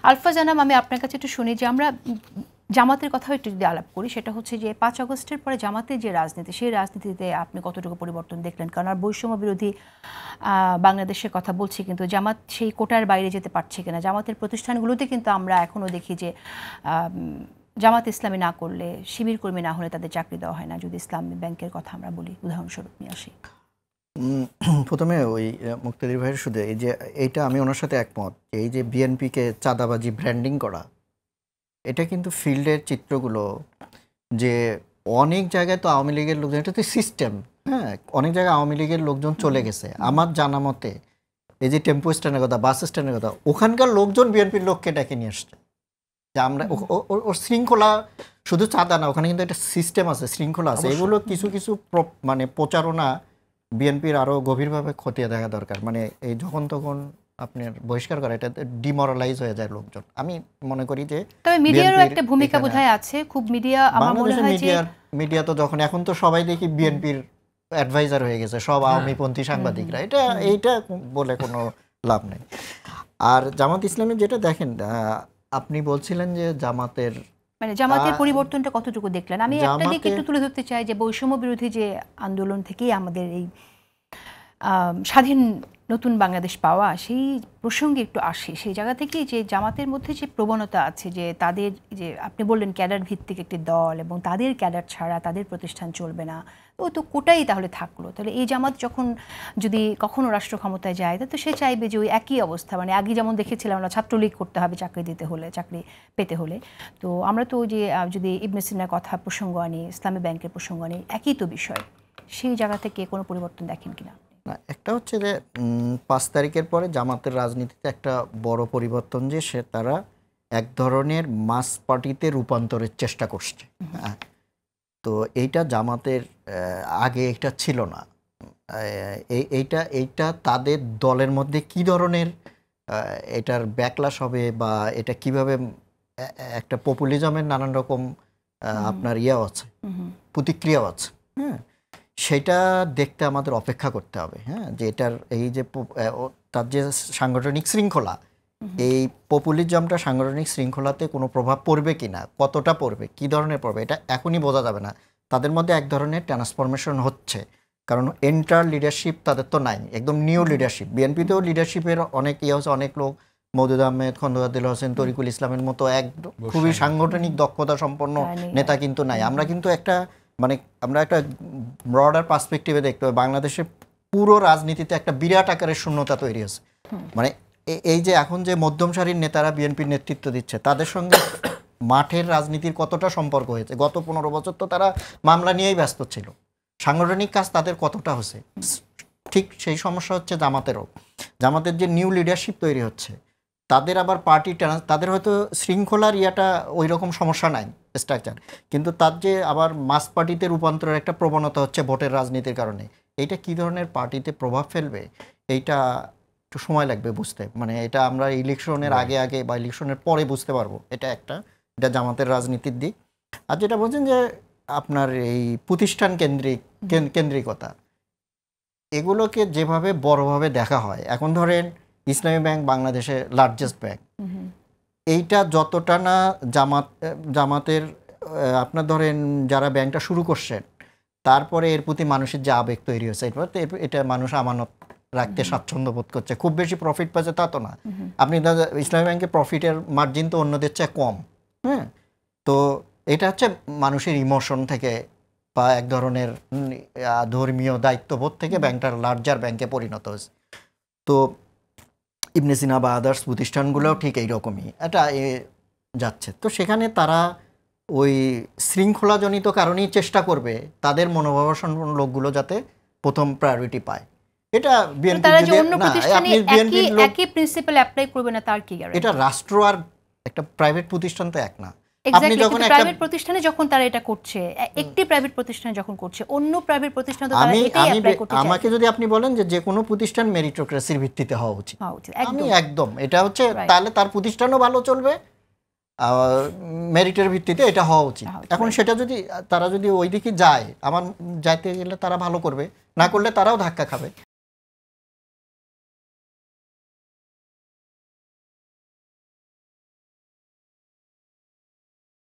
Alpha Janam, আমি আপনার কাছে একটু শুনি যে আমরা জামাতের কথাও একটু যদি আলাপ করি, সেটা হচ্ছে যে 5 আগস্টের পরে জামাতের যে রাজনীতি, সেই রাজনীতিতে আপনি কতটুকু পরিবর্তন দেখলেন? কারণ আর বৈষম্য বিরোধী বাংলাদেশের কথা বলছি, কিন্তু জামাত সেই কোটার বাইরে যেতে পারছে কিনা? জামাতের প্রতিষ্ঠানগুলোতে কিন্তু আমরা এখনও দেখি যে জামাত ইসলামী না করলে, শিবির কর্মী না হলে তাদের চাকরি দেওয়া হয় না। যদি ইসলামী ব্যাংকের কথা আমরা বলি, উদাহরণস্বরূপ নিয়ে আসি। প্রথমে ওই মুক্তিদির ভাইয়ের শুধু এই যে এইটা আমি ওনার সাথে একমত, এই যে বিএনপিকে চাঁদাবাজি ব্র্যান্ডিং করা, এটা কিন্তু ফিল্ডের চিত্রগুলো যে অনেক জায়গায় তো আওয়ামী লীগের লোকজন, এটা তো সিস্টেম, হ্যাঁ, অনেক জায়গায় আওয়ামী লীগের লোকজন চলে গেছে। আমার জানা মতে এই যে টেম্পো স্ট্যান্ডের কথা, বাস স্ট্যান্ডের কথা, ওখানকার লোকজন বিএনপির লোককে ডেকে নিয়ে আসছে যে আমরা ওর শৃঙ্খলা, শুধু চাঁদা না, ওখানে কিন্তু একটা সিস্টেম আছে, শৃঙ্খলা আছে। এগুলো কিছু কিছু মানে প্রচারণা বিএনপির আরও গভীরভাবে খতিয়ে দেখা দরকার। মানে এই যখন তখন আপনার বহিষ্কার করা, এটা ডিমোরালাইজ হয়ে যায় লোকজন। আমি মনে করি যে তবে মিডিয়ারও একটা ভূমিকা বোধহয় আছে, খুব মিডিয়া আমার মনে হয় যে মিডিয়া তো যখন এখন তো সবাই দেখি বিএনপির অ্যাডভাইজার হয়ে গেছে, সব আওয়ামীপন্থী সাংবাদিকরা, এইটা বলে কোনো লাভ নেই। আর জামাত ইসলামী যেটা দেখেন, আপনি বলছিলেন যে জামাতের মানে জামাতের পরিবর্তনটা কতটুকু দেখলেন? আমি একটা দিক একটু তুলে ধরতে চাই যে বৈষম্য বিরোধী যে আন্দোলন থেকেই আমাদের এই স্বাধীন নতুন বাংলাদেশ পাওয়া, সেই প্রসঙ্গে একটু আসি। সেই জায়গা থেকেই যে জামাতের মধ্যে যে প্রবণতা আছে যে তাদের, যে আপনি বললেন ক্যাডার ভিত্তিক একটি দল এবং তাদের ক্যাডার ছাড়া তাদের প্রতিষ্ঠান চলবে না, তো কোটাই তাহলে থাকলো। তাহলে এই জামাত যখন যদি কখনো রাষ্ট্র ক্ষমতায় যায়, তো সে চাইবে যে ওই একই অবস্থা, মানে আগে যেমন দেখেছিলাম আমরা ছাত্রলীগ করতে হবে চাকরি দিতে হলে, চাকরি পেতে হলে। তো আমরা তো যে যদি ইবনে সিনার কথা প্রসঙ্গ আনি, ইসলামী ব্যাংকের প্রসঙ্গ আনি, একই তো বিষয়। সেই জায়গা থেকে কোনো পরিবর্তন দেখেন কিনা? না, একটা হচ্ছে যে 5 তারিখের পরে জামাতের রাজনীতিতে একটা বড় পরিবর্তন, যে তারা এক ধরনের মাস পার্টিতে রূপান্তরের চেষ্টা করছে। তো এইটা জামাতের আগে এটা ছিল না। এইটা তাদের দলের মধ্যে কি ধরনের এটার ব্যাকলাশ হবে, বা এটা কিভাবে একটা পপুলিজমের নানান রকম আপনার ইয়ে আছে, প্রতিক্রিয়াও আছে, হ্যাঁ, সেটা দেখতে আমাদের অপেক্ষা করতে হবে। হ্যাঁ, যে এটার এই যে তার যে সাংগঠনিক শৃঙ্খলা, এই পপুলিজমটা সাংগঠনিক শৃঙ্খলাতে কোনো প্রভাব পড়বে কিনা, কতটা পড়বে, কি ধরনের পড়বে, এটা এখনই বোঝা যাবে না। তাদের মধ্যে এক ধরনের ট্রান্সফরমেশন হচ্ছে, কারণ এন্টার লিডারশিপ তাদের তো নাই, একদম নিউ লিডারশিপ। বিএনপিতেও লিডারশিপের অনেক ইয়ে হচ্ছে, অনেক লোক, মওদুদ আহমেদ, খন্দকার দিল হোসেন, তরিকুল ইসলামের মতো এক খুবই সাংগঠনিক দক্ষতা সম্পন্ন নেতা কিন্তু নাই। আমরা কিন্তু একটা আমরা একটা ব্রডার পার্সপেক্টিভে দেখতে হবে, বাংলাদেশের পুরো রাজনীতিতে একটা বিরাট আকারের শূন্যতা তৈরি হয়েছে। মানে এই যে এখন যে মধ্যম সারির নেতারা বিএনপির নেতৃত্ব দিচ্ছে, তাদের সঙ্গে মাঠের রাজনীতির কতটা সম্পর্ক হয়েছে? গত 15 বছর তো তারা মামলা নিয়েই ব্যস্ত ছিল, সাংগঠনিক কাজ তাদের কতটা হচ্ছে? ঠিক সেই সমস্যা হচ্ছে জামাতেরও। জামাতের যে নিউ লিডারশিপ তৈরি হচ্ছে, তাদের আবার পার্টি তাদের হয়তো শৃঙ্খলার ইয়াটা ওই রকম সমস্যা নাই, স্ট্রাকচার, কিন্তু তার যে আবার মাস পার্টিতে রূপান্তরের একটা প্রবণতা হচ্ছে ভোটের রাজনীতির কারণে। এইটা কি ধরনের পার্টিতে প্রভাব ফেলবে, এইটা একটু সময় লাগবে বুঝতে। মানে এটা আমরা ইলেকশনের আগে বা ইলেকশনের পরে বুঝতে পারবো। এটা জামাতের রাজনীতির দিক। আর যেটা বলছেন যে আপনার এই প্রতিষ্ঠান কেন্দ্রিকতা, এগুলোকে যেভাবে বড়ভাবে দেখা হয়, এখন ধরেন ইসলামী ব্যাংক বাংলাদেশের লার্জেস্ট ব্যাংক, এইটা যতটা না জামাতের আপনার ধরেন যারা ব্যাংকটা শুরু করছেন, তারপরে এর প্রতি মানুষের যে আবেগ তৈরি হয়েছে, এটা মানুষ আমানত রাখতে স্বাচ্ছন্দ্য বোধ করছে। খুব বেশি প্রফিট পাচ্ছে তা তো না। আপনি ইসলামী ব্যাংকের প্রফিটের মার্জিন তো অন্যদের চেয়ে কম। হ্যাঁ, তো এটা হচ্ছে মানুষের ইমোশন থেকে বা এক ধরনের ধর্মীয় দায়িত্ববোধ থেকে ব্যাংকটার লার্জার ব্যাংকে পরিণত হয়েছে। তো ইবনে সিনা বা আদার্স প্রতিষ্ঠানগুলোও ঠিক এইরকমই এটা যাচ্ছে। তো সেখানে তারা ওই শৃঙ্খলাজনিত কারণেই চেষ্টা করবে তাদের মনোভাবাপন্ন লোকগুলো যাতে প্রথম প্রায়োরিটি পায়। এটা এটা রাষ্ট্র আর একটা প্রাইভেট প্রতিষ্ঠান তো এক না। আপনি যখন একটা প্রাইভেট প্রতিষ্ঠানে যখন তারা এটা করছে, একটি প্রাইভেট প্রতিষ্ঠানে যখন করছে, অন্য প্রাইভেট প্রতিষ্ঠান তো তারা এটাই অ্যাপ্লাই করতে চায়। আমাকে যদি আপনি বলেন যে কোনো প্রতিষ্ঠান মেরিটোক্রেসির ভিত্তিতে হওয়া উচিত, আমি একদম এটা হচ্ছে, তাহলে তার প্রতিষ্ঠানও ভালো চলবে, মেরিটের ভিত্তিতে এটা হওয়া উচিত। এখন সেটা যদি তারা যদি ওই দিকে যায়, আমার যাইতে গেলে তারা ভালো করবে, না করলে তারাও ধাক্কা খাবে।